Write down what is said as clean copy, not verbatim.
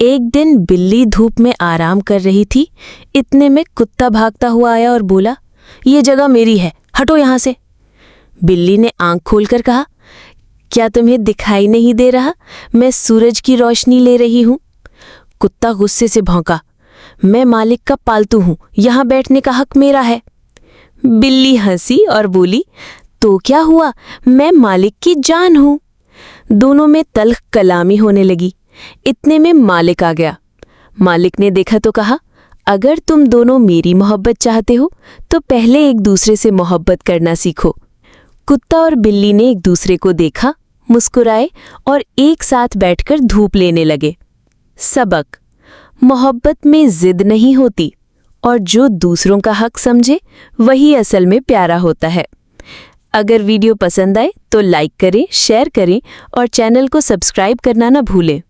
एक दिन बिल्ली धूप में आराम कर रही थी। इतने में कुत्ता भागता हुआ आया और बोला, ये जगह मेरी है, हटो यहाँ से। बिल्ली ने आंख खोलकर कहा, क्या तुम्हें दिखाई नहीं दे रहा? मैं सूरज की रोशनी ले रही हूँ। कुत्ता गुस्से से भौंका, मैं मालिक का पालतू हूँ, यहाँ बैठने का हक मेरा है। बिल्ली हंसी और बोली, तो क्या हुआ, मैं मालिक की जान हूँ। दोनों में तल्ख कलामी होने लगी। इतने में मालिक आ गया। मालिक ने देखा तो कहा, अगर तुम दोनों मेरी मोहब्बत चाहते हो तो पहले एक दूसरे से मोहब्बत करना सीखो। कुत्ता और बिल्ली ने एक दूसरे को देखा, मुस्कुराए और एक साथ बैठकर धूप लेने लगे। सबक, मोहब्बत में जिद नहीं होती और जो दूसरों का हक समझे वही असल में प्यारा होता है। अगर वीडियो पसंद आए तो लाइक करें, शेयर करें और चैनल को सब्सक्राइब करना ना भूलें।